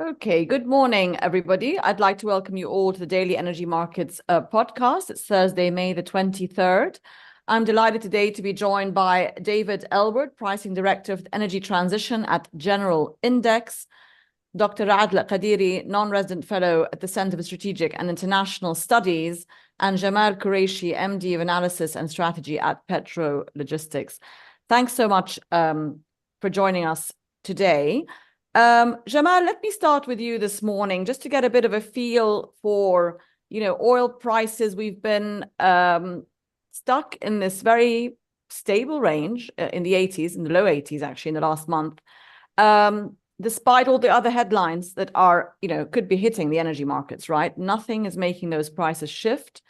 Okay, good morning, everybody. I'd like to welcome you all to the Daily Energy Markets podcast. It's Thursday, May the 23rd. I'm delighted today to be joined by David Elwood, Pricing Director of Energy Transition at General Index, Dr. Adel Qadiri, Non-Resident Fellow at the Center for Strategic and International Studies, and Jamal Qureshi, MD of Analysis and Strategy at Petro Logistics. Thanks so much for joining us today. Jamal, let me start with you this morning, just to get a bit of a feel for, oil prices. We've been stuck in this very stable range in the 80s, in the low 80s, actually, in the last month, despite all the other headlines that are, could be hitting the energy markets, right? Nothing is making those prices shift.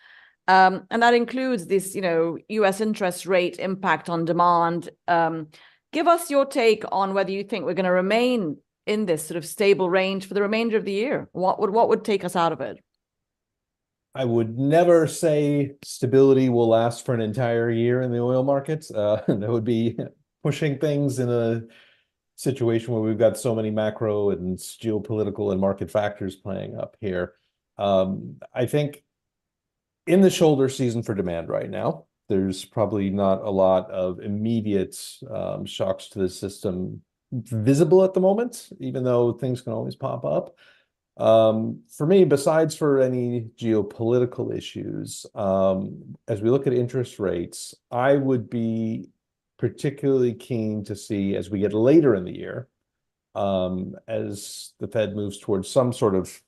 And that includes this, US interest rate impact on demand. Give us your take on whether you think we're going to remain in this sort of stable range for the remainder of the year. What would take us out of it? I would never say stability will last for an entire year in the oil markets. That would be pushing things in a situation where we've got so many macro and geopolitical and market factors playing up here. I think in the shoulder season for demand right now, there's probably not a lot of immediate shocks to the system visible at the moment, even though things can always pop up. For me, besides for any geopolitical issues, as we look at interest rates, I would be particularly keen to see as we get later in the year, as the Fed moves towards some sort of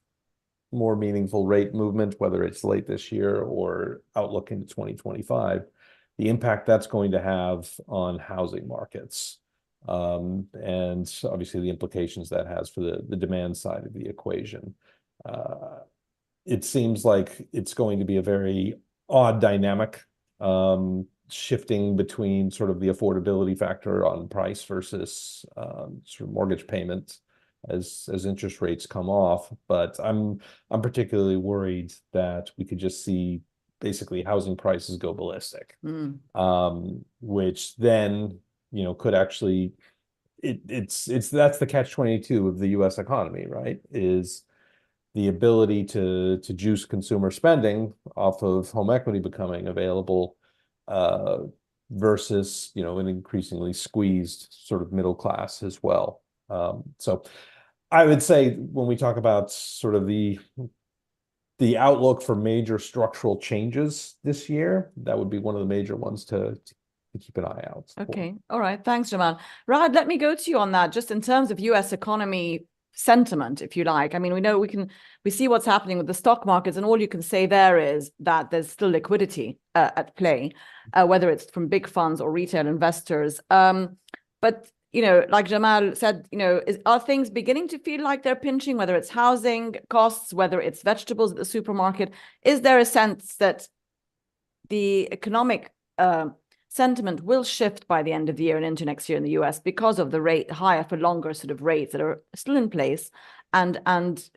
more meaningful rate movement, whether it's late this year or outlook into 2025, the impact that's going to have on housing markets. And obviously the implications that has for the demand side of the equation. It seems like it's going to be a very odd dynamic, shifting between sort of the affordability factor on price versus sort of mortgage payments as interest rates come off. But I'm particularly worried that we could just see basically housing prices go ballistic, which then could actually, that's the catch-22 of the US economy, right? Is the ability to juice consumer spending off of home equity becoming available, versus an increasingly squeezed sort of middle class as well. So I would say when we talk about sort of the outlook for major structural changes this year, that would be one of the major ones to keep an eye out for. Okay. All right. Thanks, Jamal. Rad, let me go to you on that, just in terms of US economy sentiment, if you like. I mean, we see what's happening with the stock markets, and all you can say there is that there's still liquidity at play, whether it's from big funds or retail investors. But like Jamal said, are things beginning to feel like they're pinching, whether it's housing costs, whether it's vegetables at the supermarket? Is there a sense that the economic sentiment will shift by the end of the year and into next year in the US because of the rate higher for longer sort of rates that are still in place and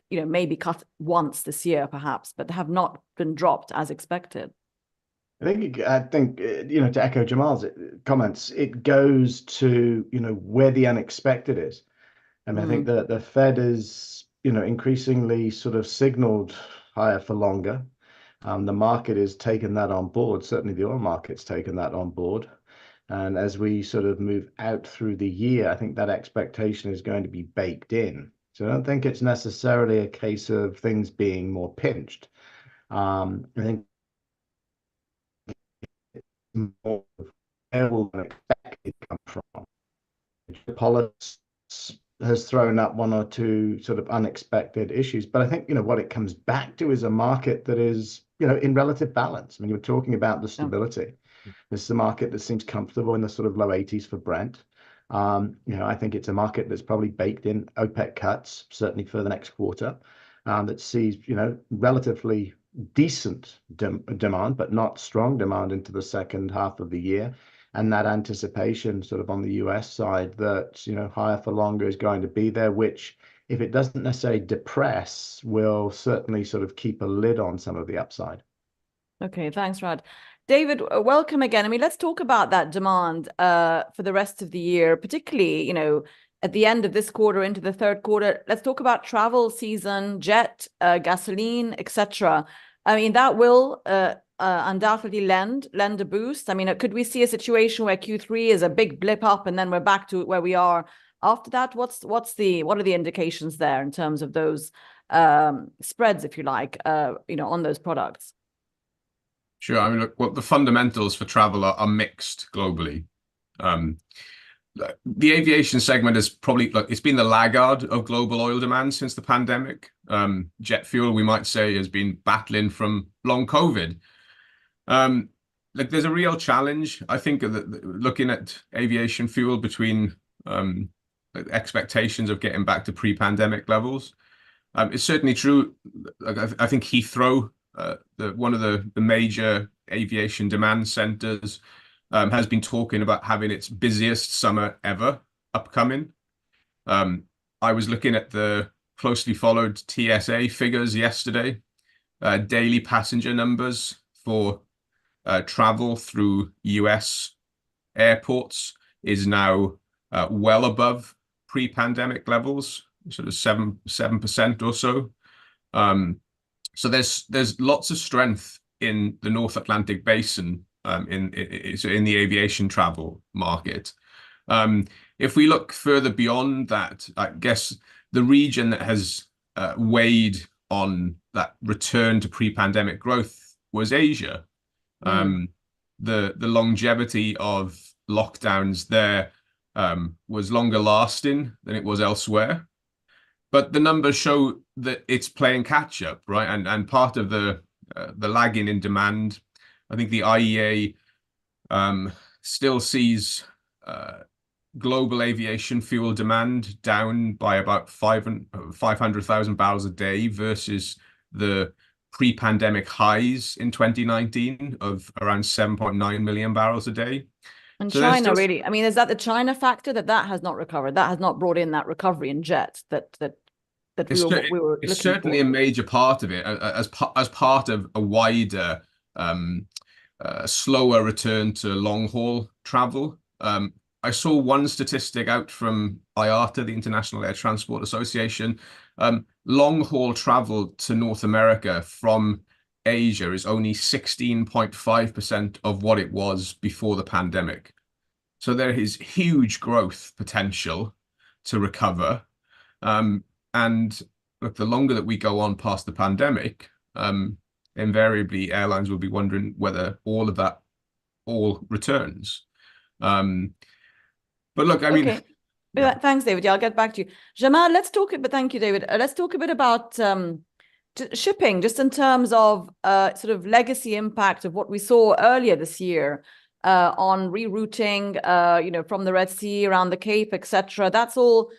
maybe cut once this year perhaps, but have not been dropped as expected? I think to echo Jamal's comments, it goes to where the unexpected is. And I think that the Fed is increasingly sort of signaled higher for longer. The market has taken that on board. Certainly the oil market's taken that on board. And as we sort of move out through the year, I think that expectation is going to be baked in. So I don't think it's necessarily a case of things being more pinched. I think more where will unexpected come from? Politics has thrown up one or two sort of unexpected issues, but I think what it comes back to is a market that is in relative balance. I mean, you're talking about the stability. This is a market that seems comfortable in the sort of low 80s for Brent. I think it's a market that's probably baked in OPEC cuts, certainly for the next quarter, that sees relatively decent demand, but not strong demand into the second half of the year. And that anticipation sort of on the US side that, higher for longer is going to be there, which if it doesn't necessarily depress, will certainly sort of keep a lid on some of the upside. Okay, thanks, Rad. David, welcome again. I mean, let's talk about that demand for the rest of the year, particularly, at the end of this quarter into the third quarter. Let's talk about travel season, jet, gasoline, etc. I mean, that will undoubtedly lend a boost. I mean, could we see a situation where Q3 is a big blip up and then we're back to where we are after that? What are the indications there in terms of those spreads, if you like, on those products? Sure. I mean, look, well, the fundamentals for travel are mixed globally. The aviation segment is probably, it's been the laggard of global oil demand since the pandemic. Jet fuel, we might say, has been battling from long COVID. There's a real challenge, I think, looking at aviation fuel between expectations of getting back to pre-pandemic levels. It's certainly true. I think Heathrow, one of the major aviation demand centers, has been talking about having its busiest summer ever upcoming. I was looking at the closely followed TSA figures yesterday. Daily passenger numbers for travel through US airports is now well above pre-pandemic levels, sort of 7% or so. So there's lots of strength in the North Atlantic basin in the aviation travel market. If we look further beyond that, I guess the region that has weighed on that return to pre-pandemic growth was Asia. The longevity of lockdowns there was longer lasting than it was elsewhere. But the numbers show that it's playing catch up, right? And part of the lagging in demand, I think the IEA still sees global aviation fuel demand down by about 500,000 barrels a day versus the pre-pandemic highs in 2019 of around 7.9 million barrels a day. And so China really, I mean, is that the China factor that has not recovered? That has not brought in that recovery in jet that we were It's certainly a major part of it as part of a wider slower return to long haul travel. I saw one statistic out from IATA, the International Air Transport Association. Long haul travel to North America from Asia is only 16.5% of what it was before the pandemic. So there is huge growth potential to recover. And look, the longer that we go on past the pandemic, invariably airlines will be wondering whether all of that returns. But look, I mean, okay. Yeah. Thanks, David. Yeah, I'll get back to you. Jamal, but thank you, David. Let's talk a bit about shipping, just in terms of sort of legacy impact of what we saw earlier this year on rerouting, from the Red Sea around the Cape, etc. That's all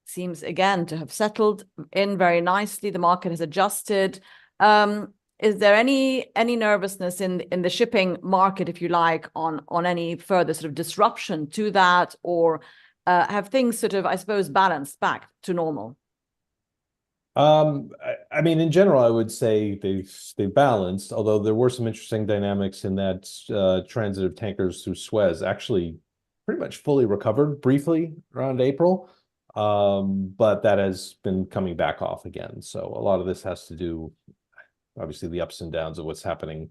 seems again to have settled in very nicely. The market has adjusted. Is there any nervousness in the shipping market, if you like, on any further sort of disruption to that, or have things sort of, I suppose, balanced back to normal? I mean, in general, I would say they balanced, although there were some interesting dynamics in that transit of tankers through Suez actually pretty much fully recovered briefly around April. But that has been coming back off again. So a lot of this has to do, obviously, the ups and downs of what's happening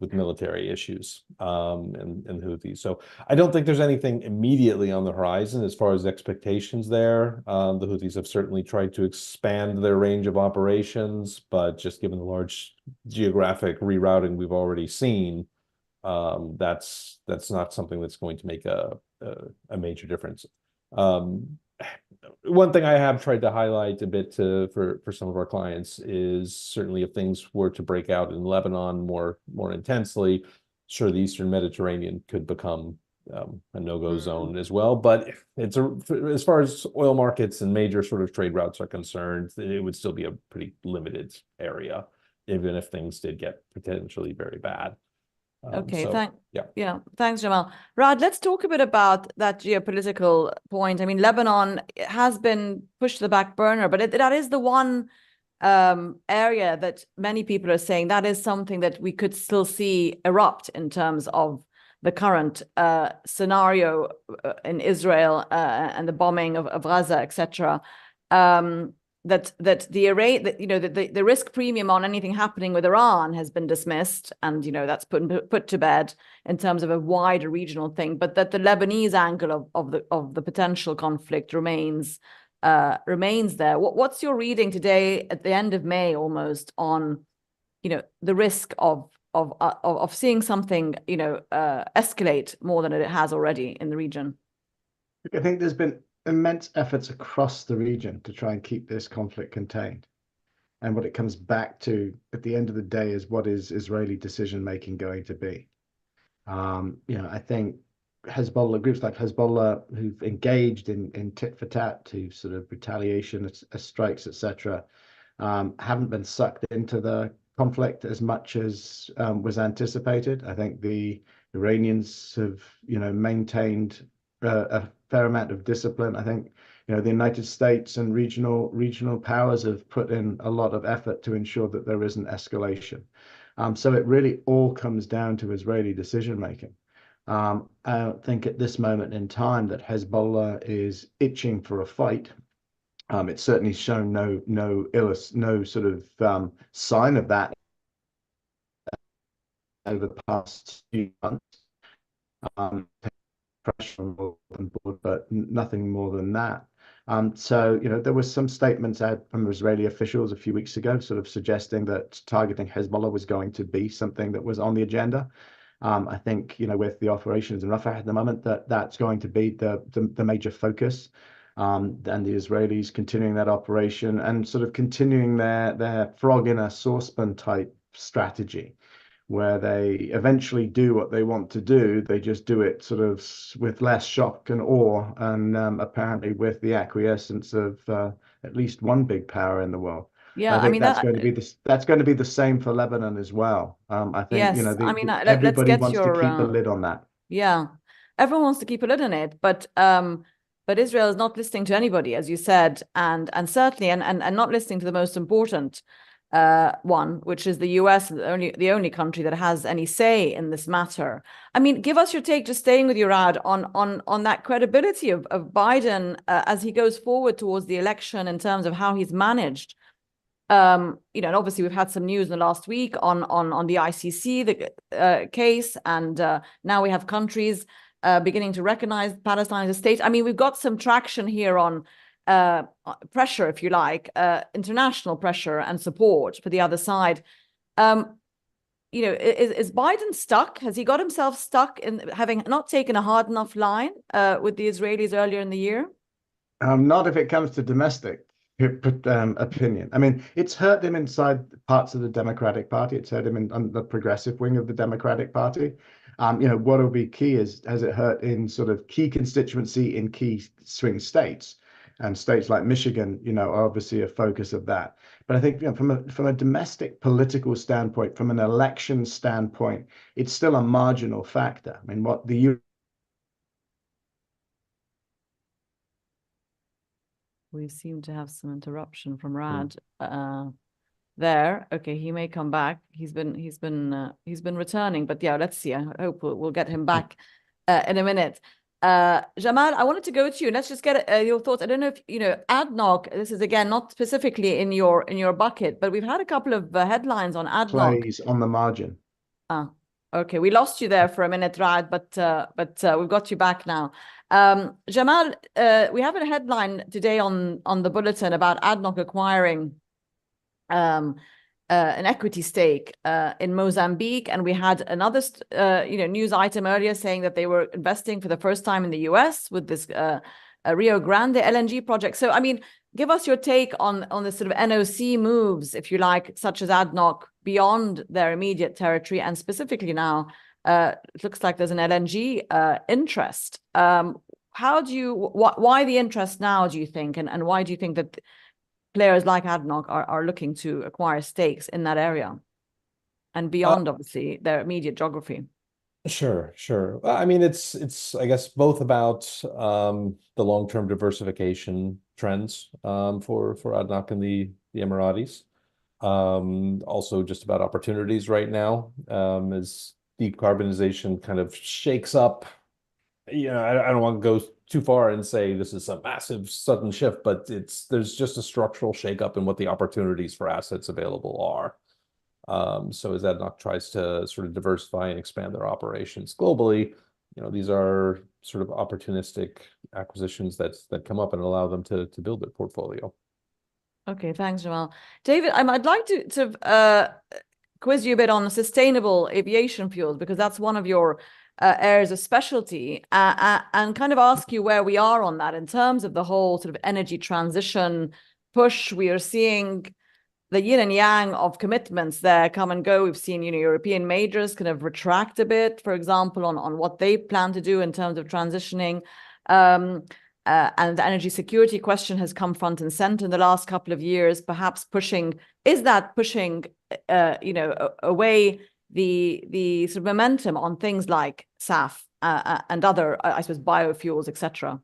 with military issues and Houthis. So I don't think there's anything immediately on the horizon as far as expectations there. The Houthis have certainly tried to expand their range of operations, but just given the large geographic rerouting we've already seen, that's not something that's going to make a major difference. One thing I have tried to highlight a bit for some of our clients is certainly if things were to break out in Lebanon more intensely, sure, the Eastern Mediterranean could become a no-go zone as well. But as far as oil markets and major sort of trade routes are concerned, it would still be a pretty limited area, even if things did get potentially very bad. Okay, thanks, Jamal. Raad, let's talk a bit about that geopolitical point. I mean, Lebanon has been pushed to the back burner, but that is the one area that many people are saying that is something that we could still see erupt in terms of the current scenario in Israel and the bombing of Gaza, etc. That the risk premium on anything happening with Iran has been dismissed, and that's put to bed in terms of a wider regional thing, but that the Lebanese angle of the potential conflict remains there. What's your reading today at the end of May almost on the risk of seeing something escalate more than it has already in the region? I think there's been immense efforts across the region to try and keep this conflict contained. And what it comes back to at the end of the day is, what is Israeli decision-making going to be? I think groups like Hezbollah, who've engaged in tit for tat to sort of retaliation, strikes, etc., haven't been sucked into the conflict as much as was anticipated. I think the Iranians have, maintained a fair amount of discipline. I think, the United States and regional powers have put in a lot of effort to ensure that there isn't escalation. So it really all comes down to Israeli decision making. I don't think at this moment in time that Hezbollah is itching for a fight. It's certainly shown no sort of sign of that over the past few months. Pressure on board, but nothing more than that. So, there was some statements out from Israeli officials a few weeks ago, sort of suggesting that targeting Hezbollah was going to be something that was on the agenda. I think, with the operations in Rafah at the moment, that's going to be the major focus. And the Israelis continuing that operation and sort of continuing their frog in a saucepan type strategy, where they eventually do what they want to do. They just do it sort of with less shock and awe, and apparently with the acquiescence of at least one big power in the world. Yeah, I think that's going to be the same for Lebanon as well. I think yes, everybody let's wants to keep a lid on that. Yeah, everyone wants to keep a lid on it, but Israel is not listening to anybody, as you said, and certainly and not listening to the most important one, which is the US, the only country that has any say in this matter. I mean, give us your take, just staying with you, Rad, on that credibility of Biden as he goes forward towards the election in terms of how he's managed. And obviously we've had some news in the last week on the ICC case, and now we have countries beginning to recognize Palestine as a state. I mean, we've got some traction here on pressure, if you like, international pressure and support for the other side. Is Biden stuck? Has he got himself stuck in having not taken a hard enough line with the Israelis earlier in the year? Not if it comes to domestic opinion. I mean, it's hurt him inside parts of the Democratic Party. It's hurt him on the progressive wing of the Democratic Party. What will be key is, has it hurt in sort of key constituency in key swing states? And states like Michigan, are obviously a focus of that. But I think, from a domestic political standpoint, from an election standpoint, it's still a marginal factor. I mean, what the We seem to have some interruption from Rad there. Okay, he may come back. He's been returning, but yeah, let's see. I hope we'll get him back in a minute. Jamal, I wanted to go to you. Let's just get your thoughts. I don't know if ADNOC. This is again not specifically in your bucket, but we've had a couple of headlines on ADNOC. Plays on the margin. Okay, we lost you there for a minute, Rad, but we've got you back now. Jamal, we have a headline today on the bulletin about ADNOC acquiring an equity stake in Mozambique, and we had another news item earlier saying that they were investing for the first time in the US with this Rio Grande LNG project. So, I mean, give us your take on the sort of NOC moves, if you like, such as ADNOC beyond their immediate territory, and specifically now it looks like there's an LNG interest. Why the interest now, do you think, and why do you think that players like ADNOC are looking to acquire stakes in that area and beyond, obviously, their immediate geography? Sure. Well, I mean, it's I guess both about the long-term diversification trends for ADNOC and the Emiratis. Also just about opportunities right now, as decarbonization kind of shakes up, I don't want to go too far and say this is a massive sudden shift, but there's just a structural shakeup in what the opportunities for assets available are. So as ADNOC tries to sort of diversify and expand their operations globally, these are sort of opportunistic acquisitions that come up and allow them to build their portfolio. Okay, thanks, Jamal. David, I'd like to quiz you a bit on sustainable aviation fuels, because that's one of your areas of specialty, and kind of ask you where we are on that in terms of the whole sort of energy transition push. We are seeing the yin and yang of commitments there come and go. We've seen, European majors kind of retract a bit, for example, on what they plan to do in terms of transitioning. And the energy security question has come front and center in the last couple of years, perhaps pushing away the sort of momentum on things like SAF and other, I suppose, biofuels, etc.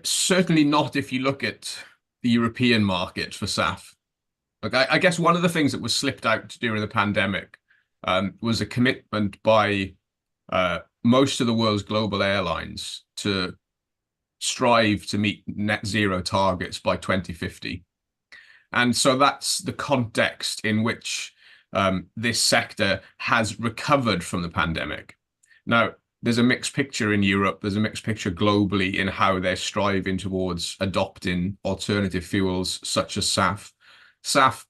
Certainly not if you look at the European market for SAF. I guess one of the things that was slipped out during the pandemic was a commitment by most of the world's global airlines to strive to meet net zero targets by 2050. And so that's the context in which this sector has recovered from the pandemic. Now, there's a mixed picture in Europe, there's a mixed picture globally in how they're striving towards adopting alternative fuels such as SAF. SAF,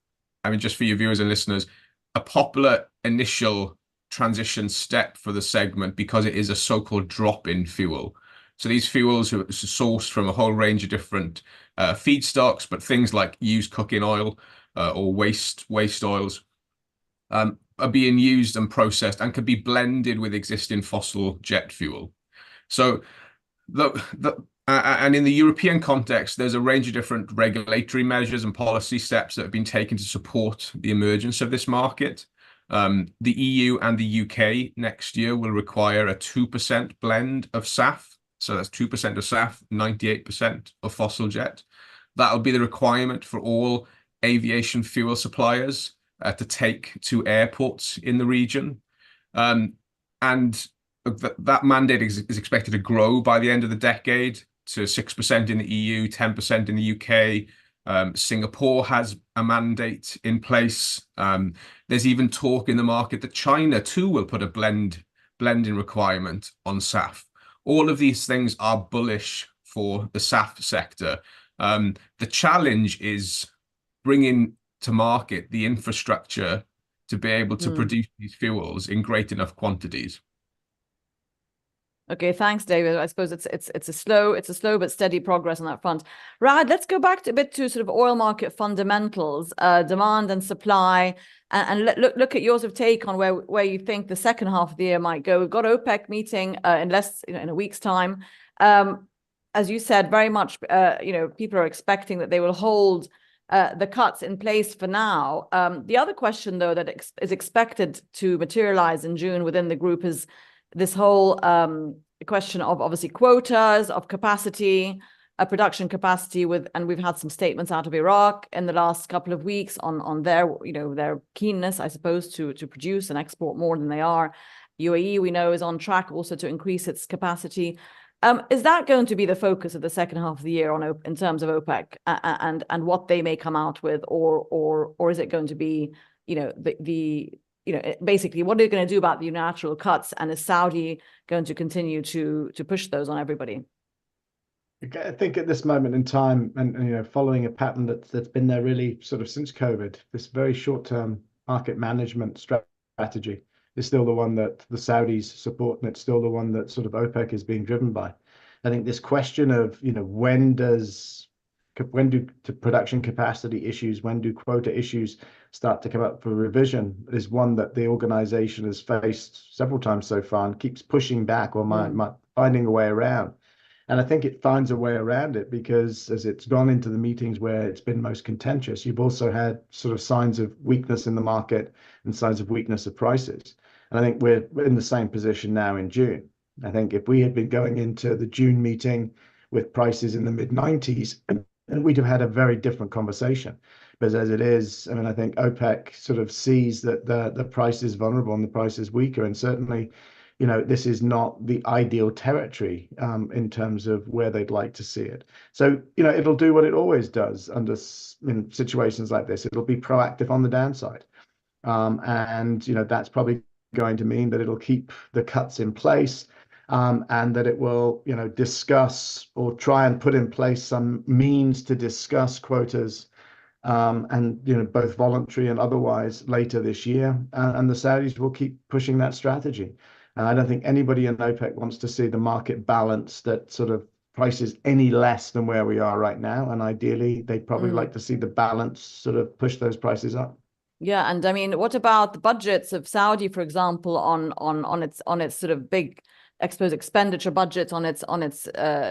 just for your viewers and listeners, a popular initial transition step for the segment because it is a so-called drop-in fuel. So these fuels are sourced from a whole range of different feedstocks, but things like used cooking oil or waste oils are being used and processed and can be blended with existing fossil jet fuel. So and in the European context, there's a range of different regulatory measures and policy steps that have been taken to support the emergence of this market. The EU and the UK next year will require a 2% blend of SAF. So that's 2% of SAF, 98% of fossil jet. That'll be the requirement for all aviation fuel suppliers to take to airports in the region. And that mandate is expected to grow by the end of the decade to 6% in the EU, 10% in the UK. Singapore has a mandate in place. There's even talk in the market that China too will put a blending requirement on SAF. All of these things are bullish for the SAF sector. The challenge is bringing to market the infrastructure to be able to produce these fuels in great enough quantities. Okay, thanks, David. I suppose it's a slow but steady progress on that front. Raad, let's go back a bit to sort of oil market fundamentals, demand and supply, and look at your sort of take on where you think the second half of the year might go. We've got OPEC meeting in a week's time. As you said, very much people are expecting that they will hold the cuts in place for now. The other question, though, that is expected to materialize in June within the group is this whole question of obviously quotas, of capacity, production capacity and we've had some statements out of Iraq in the last couple of weeks on their keenness, I suppose, to produce and export more than they are. UAE, we know, is on track also to increase its capacity. Is that going to be the focus of the second half of the year in terms of OPEC and what they may come out with, or is it going to be basically what are they going to do about the unilateral cuts, and is Saudi going to continue to push those on everybody? I think at this moment in time, and following a pattern that's been there really sort of since COVID, this very short-term market management strategy is still the one that the Saudis support, and it's still the one that sort of OPEC is being driven by. I think this question of when do production capacity issues, when do quota issues start to come up for revision, is one that the organization has faced several times so far and keeps pushing back or finding a way around. And I think it finds a way around it because as it's gone into the meetings where it's been most contentious, you've also had sort of signs of weakness in the market and signs of weakness of prices. And I think we're in the same position now in June. I think if we had been going into the June meeting with prices in the mid-90s, and we'd have had a very different conversation. But as it is, I mean, I think OPEC sort of sees that the price is vulnerable and the price is weaker, and certainly, this is not the ideal territory in terms of where they'd like to see it. So, it'll do what it always does in situations like this. It'll be proactive on the downside. And that's probably going to mean that it'll keep the cuts in place, and that it will, discuss or try and put in place some means to discuss quotas, and both voluntary and otherwise later this year. And the Saudis will keep pushing that strategy. And I don't think anybody in OPEC wants to see the market balance that sort of prices any less than where we are right now. And ideally, they'd probably like to see the balance sort of push those prices up. Yeah, and I mean, what about the budgets of Saudi, for example, on its sort of big, I suppose, expenditure budgets, on its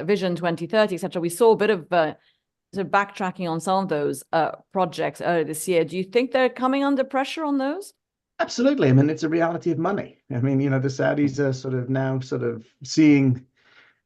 Vision 2030, etc. We saw a bit of sort of backtracking on some of those projects earlier this year. Do you think they're coming under pressure on those? Absolutely. I mean, it's a reality of money. I mean, the Saudis are sort of now sort of seeing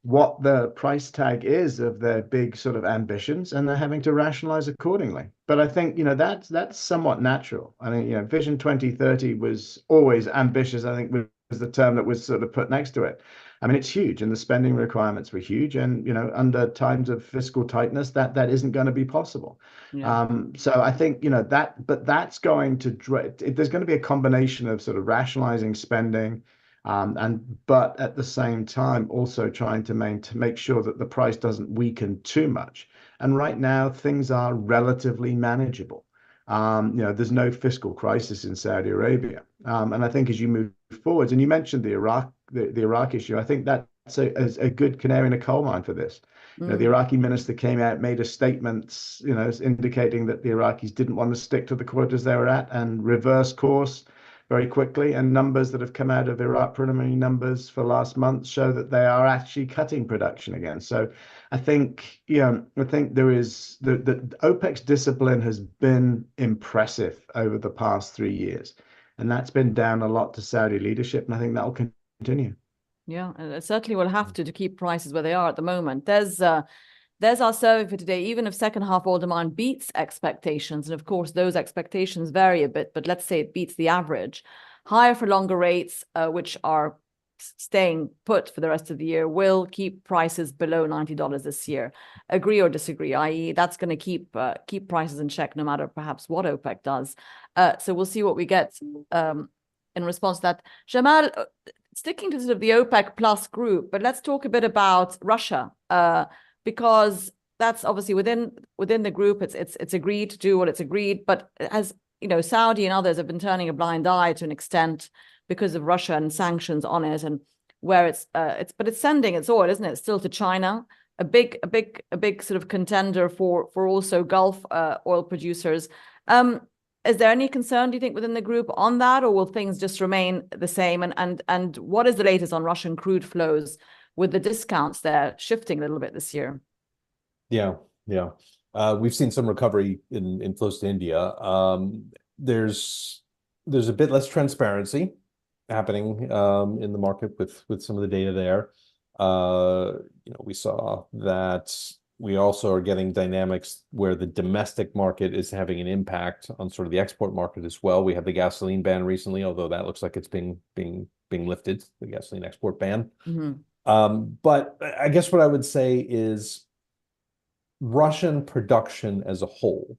what the price tag is of their big sort of ambitions, and they're having to rationalize accordingly. But I think, that's somewhat natural. I mean, Vision 2030 was always ambitious, I think was the term that was sort of put next to it. I mean, it's huge, and the spending requirements were huge, and under times of fiscal tightness, that isn't going to be possible. Yeah. So I think but that's going to there's going to be a combination of sort of rationalizing spending, but at the same time also trying to make sure that the price doesn't weaken too much. And right now things are relatively manageable. There's no fiscal crisis in Saudi Arabia, and I think as you move forwards, and you mentioned the Iraq issue, I think that's a good canary in a coal mine for this. The Iraqi minister came out, made a statement, indicating that the Iraqis didn't want to stick to the quotas they were at and reverse course very quickly. And numbers that have come out of Iraq, preliminary numbers for last month, show that they are actually cutting production again. So I think, there is the OPEC's discipline has been impressive over the past 3 years. And that's been down a lot to Saudi leadership. And I think that will continue. Yeah, and it certainly will have to keep prices where they are at the moment. There's our survey for today. Even if second half oil demand beats expectations, and of course those expectations vary a bit, but let's say it beats the average, higher for longer rates, which are staying put for the rest of the year, will keep prices below $90 this year. Agree or disagree? I.e., that's going to keep prices in check no matter perhaps what OPEC does. So we'll see what we get in response to that. Jamal, sticking to sort of the OPEC plus group, but let's talk a bit about Russia, because that's obviously within the group. It's agreed to do what it's agreed, but as Saudi and others have been turning a blind eye to an extent because of Russia and sanctions on it, and where it's sending its oil, isn't it, still to China, a big sort of contender for also Gulf oil producers. Is there any concern, do you think, within the group on that, or will things just remain the same? And what is the latest on Russian crude flows, with the discounts there shifting a little bit this year? Yeah. We've seen some recovery in flows to India. There's a bit less transparency happening in the market with some of the data there. We saw that we also are getting dynamics where the domestic market is having an impact on sort of the export market as well. We had the gasoline ban recently, although that looks like it's being lifted, the gasoline export ban. But I guess what I would say is Russian production as a whole,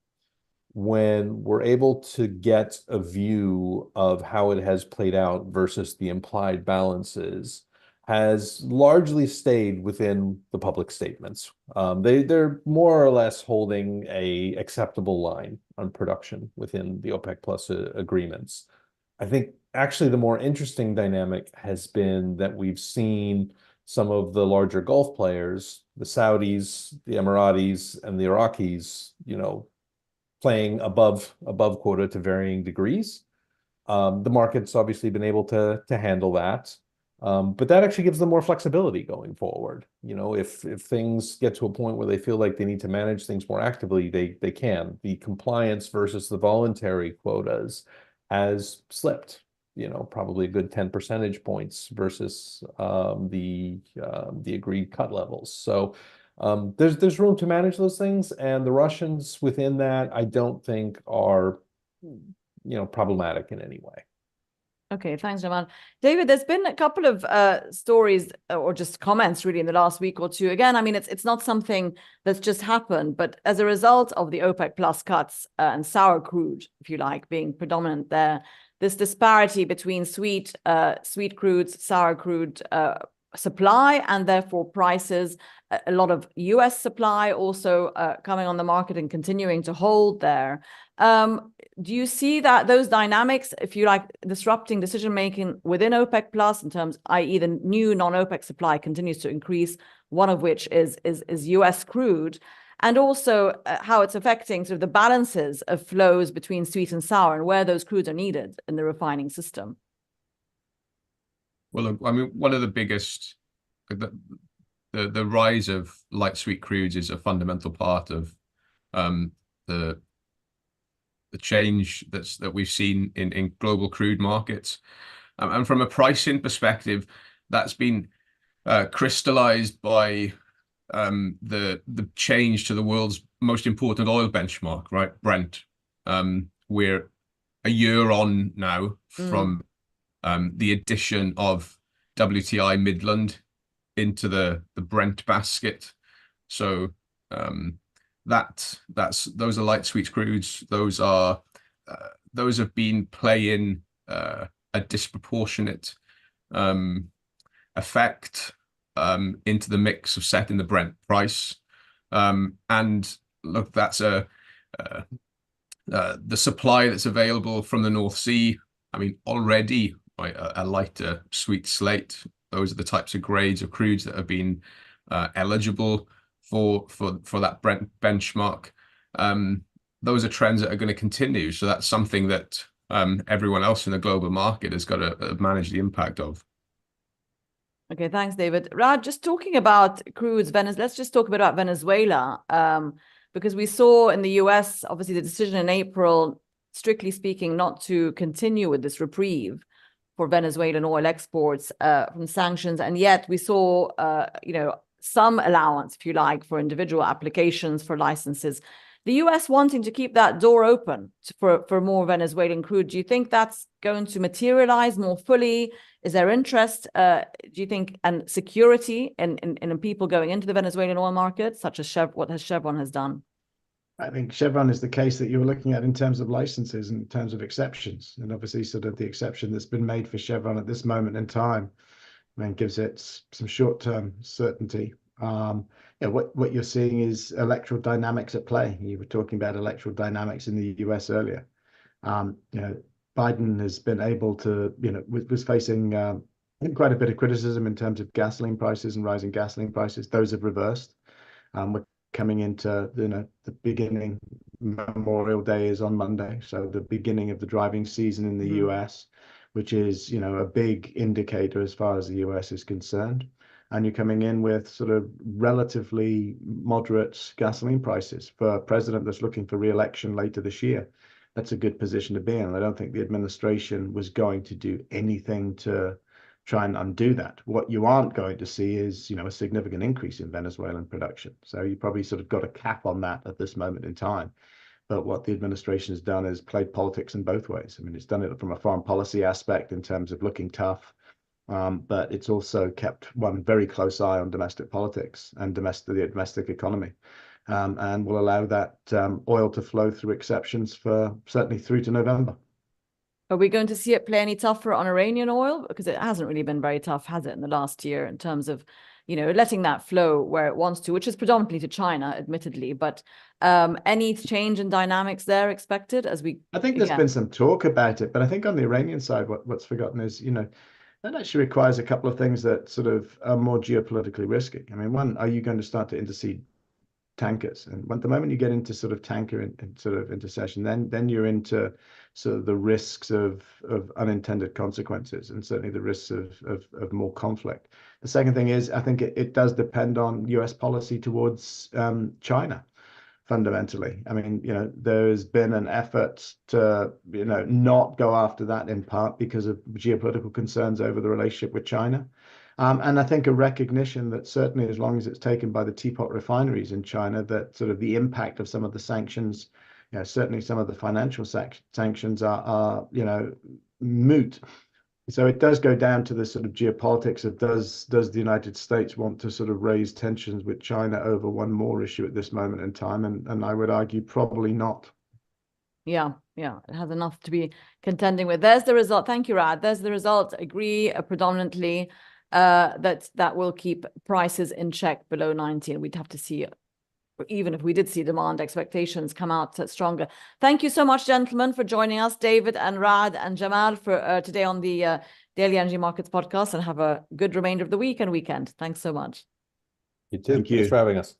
when we're able to get a view of how it has played out versus the implied balances, has largely stayed within the public statements. They're more or less holding a acceptable line on production within the OPEC plus agreements. I think actually the more interesting dynamic has been that we've seen some of the larger Gulf players, the Saudis, the Emiratis, and the Iraqis, playing above quota to varying degrees. The market's obviously been able to handle that. But that actually gives them more flexibility going forward. If things get to a point where they feel like they need to manage things more actively, they can. The compliance versus the voluntary quotas has slipped, probably a good 10 percentage points versus the agreed cut levels. So There's room to manage those things, and the Russians within that, I don't think are, problematic in any way. Okay, thanks, Jamal. David, there's been a couple of stories or just comments really in the last week or two. Again, I mean, it's not something that's just happened, but as a result of the OPEC plus cuts and sour crude, if you like, being predominant there, this disparity between sweet crudes, sour crude supply, and therefore prices, a lot of US supply also coming on the market and continuing to hold there. Do you see that those dynamics, if you like, disrupting decision making within OPEC plus in terms, i.e., the new non-OPEC supply continues to increase, one of which is US crude, and also how it's affecting sort of the balances of flows between sweet and sour and where those crudes are needed in the refining system? Well, I mean, one of the biggest, the rise of light sweet crudes is a fundamental part of the change that we've seen in global crude markets, and from a pricing perspective, that's been crystallized by the change to the world's most important oil benchmark, right, Brent. We're a year on now from the addition of WTI Midland into the Brent basket. So those are light sweet crudes. Those have been playing a disproportionate effect into the mix of setting the Brent price. And look, that's the supply that's available from the North Sea. I mean, already a lighter sweet slate. Those are the types of grades of crudes that have been eligible for that Brent benchmark. Those are trends that are going to continue. So that's something that everyone else in the global market has got to manage the impact of. Okay, thanks, David. Rad, just talking about crudes, let's just talk a bit about Venezuela, because we saw in the US, obviously, the decision in April, strictly speaking, not to continue with this reprieve for Venezuelan oil exports from sanctions, and yet we saw, some allowance, if you like, for individual applications for licenses. The US wanting to keep that door open for more Venezuelan crude. Do you think that's going to materialize more fully? Is there interest, do you think, and security in people going into the Venezuelan oil market, such as what Chevron has done? I think Chevron is the case that you were looking at in terms of licenses and in terms of exceptions. And obviously sort of the exception that's been made for Chevron at this moment in time, gives it some short-term certainty. What you're seeing is electoral dynamics at play. You were talking about electoral dynamics in the US earlier. Biden has been able to, was facing quite a bit of criticism in terms of gasoline prices and rising gasoline prices. Those have reversed. We're coming into the beginning. Memorial Day is on Monday, so the beginning of the driving season in the US, which is a big indicator as far as the US is concerned. And you're coming in with sort of relatively moderate gasoline prices for a president that's looking for re-election later this year. That's a good position to be in. I don't think the administration was going to do anything to try and undo that. What you aren't going to see is, a significant increase in Venezuelan production. So you probably sort of got a cap on that at this moment in time. But what the administration has done is played politics in both ways. I mean, it's done it from a foreign policy aspect in terms of looking tough. But it's also kept one very close eye on domestic politics and the domestic economy, and will allow that oil to flow through exceptions for certainly through to November. Are we going to see it play any tougher on Iranian oil? Because it hasn't really been very tough, has it, in the last year in terms of, letting that flow where it wants to, which is predominantly to China, admittedly. But any change in dynamics there expected as we? I think there's been some talk about it, but I think on the Iranian side, what's forgotten is, that actually requires a couple of things that sort of are more geopolitically risky. I mean, one, are you going to start to intercede tankers? And the moment you get into sort of tanker and sort of intercession, then you're into sort of the risks of unintended consequences, and certainly the risks of more conflict. The second thing is, I think it does depend on US policy towards China. Fundamentally, I mean, there's been an effort to, not go after that in part because of geopolitical concerns over the relationship with China. And I think a recognition that certainly as long as it's taken by the teapot refineries in China, that sort of the impact of some of the sanctions, certainly some of the financial sanctions are moot. So it does go down to the sort of geopolitics of does the United States want to sort of raise tensions with China over one more issue at this moment in time? And I would argue probably not. Yeah, it has enough to be contending with. There's the result. Thank you, Rad. There's the result. Agree predominantly that will keep prices in check below 90, and we'd have to see, even if we did see demand expectations come out stronger. Thank you so much, gentlemen, for joining us, David and Rad and Jamal, for today on the Daily Energy Markets podcast, and have a good remainder of the week and weekend. Thanks so much. You too. Thank you. Thanks for having us.